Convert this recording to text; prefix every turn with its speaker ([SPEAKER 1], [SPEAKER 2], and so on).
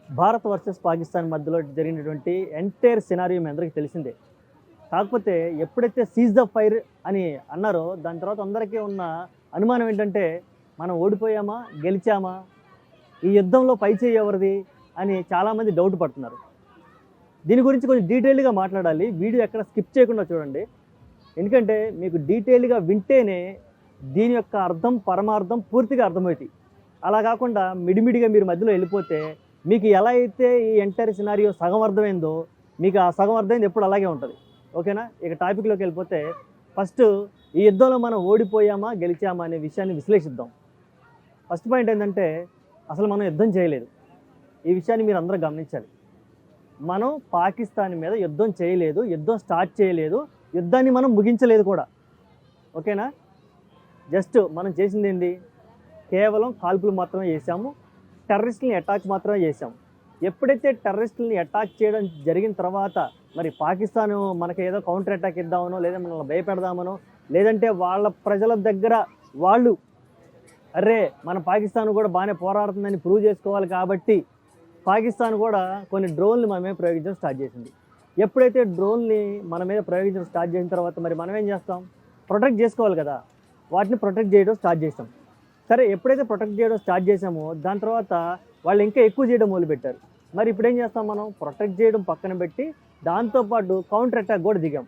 [SPEAKER 1] Bharat versus Pakistan మధ్యలో జరిగినటువంటి entire scenario మీ అందరికీ తెలిసిందే. కాకపోతే ఎప్పుడైతే సీజ్ ద ఫైర్ అని అన్నారో దాని తర్వాత అందరికీ ఉన్న అనుమానం ఏంటంటే మనం ఓడిపోయామా, గెలిచామా, ఈ యుద్ధంలో పైచేయి ఎవరిది అని చాలామంది డౌట్ పడుతున్నారు. దీని గురించి కొంచెం డీటెయిల్గా మాట్లాడాలి. వీడియో ఎక్కడ స్కిప్ చేయకుండా చూడండి. ఎందుకంటే మీకు డీటెయిల్గా వింటేనే దీని యొక్క అర్థం, పరమార్థం పూర్తిగా అర్థమవుతాయి. అలా కాకుండా మిడిమిడిగా మీరు మధ్యలో వెళ్ళిపోతే మీకు ఎలా అయితే ఈ ఎంటైర్ సినారియో సగం అర్థమైందో మీకు ఆ సగం అర్థమైంది ఎప్పుడు అలాగే ఉంటుంది. ఓకేనా? ఇక టాపిక్లోకి వెళ్ళిపోతే ఫస్ట్ ఈ యుద్ధంలో మనం ఓడిపోయామా, గెలిచామా అనే విషయాన్ని విశ్లేషిద్దాం. ఫస్ట్ పాయింట్ ఏంటంటే అసలు మనం యుద్ధం చేయలేదు. ఈ విషయాన్ని మీరు అందరూ గమనించాలి. మనం పాకిస్తాన్ మీద యుద్ధం చేయలేదు, యుద్ధం స్టార్ట్ చేయలేదు, యుద్ధాన్ని మనం ముగించలేదు కూడా. ఓకేనా? జస్ట్ మనం చేసింది ఏంటి? కేవలం కాల్పులు మాత్రమే చేశాము, టెర్రరిస్టులని అటాక్ మాత్రమే చేశాము. ఎప్పుడైతే టెర్రరిస్టులని అటాక్ చేయడం జరిగిన తర్వాత మరి పాకిస్తాన్ మనకి ఏదో కౌంటర్ అటాక్ ఇద్దామనో, లేదా మనల్ని భయపెడదామనో, లేదంటే వాళ్ళ ప్రజల దగ్గర వాళ్ళు అరే మన పాకిస్తాన్ కూడా బాగానే పోరాడుతుందని ప్రూవ్ చేసుకోవాలి కాబట్టి పాకిస్తాన్ కూడా కొన్ని డ్రోన్లు మన మీద ప్రయోగించడం స్టార్ట్ చేసింది. ఎప్పుడైతే డ్రోన్ని మన మీద ప్రయోగించడం స్టార్ట్ చేసిన తర్వాత మరి మనం ఏం చేస్తాం? ప్రొటెక్ట్ చేసుకోవాలి కదా. వాటిని ప్రొటెక్ట్ చేయడం స్టార్ట్ చేస్తాం. సరే, ఎప్పుడైతే ప్రొటెక్ట్ చేయడం స్టార్ట్ చేసామో దాని తర్వాత వాళ్ళు ఇంకా ఎక్కువ చేయడం మొదలుపెట్టారు. మరి ఇప్పుడు ఏం చేస్తాం? మనం ప్రొటెక్ట్ చేయడం పక్కన పెట్టి దాంతోపాటు కౌంటర్ అటాక్ కూడా దిగాం.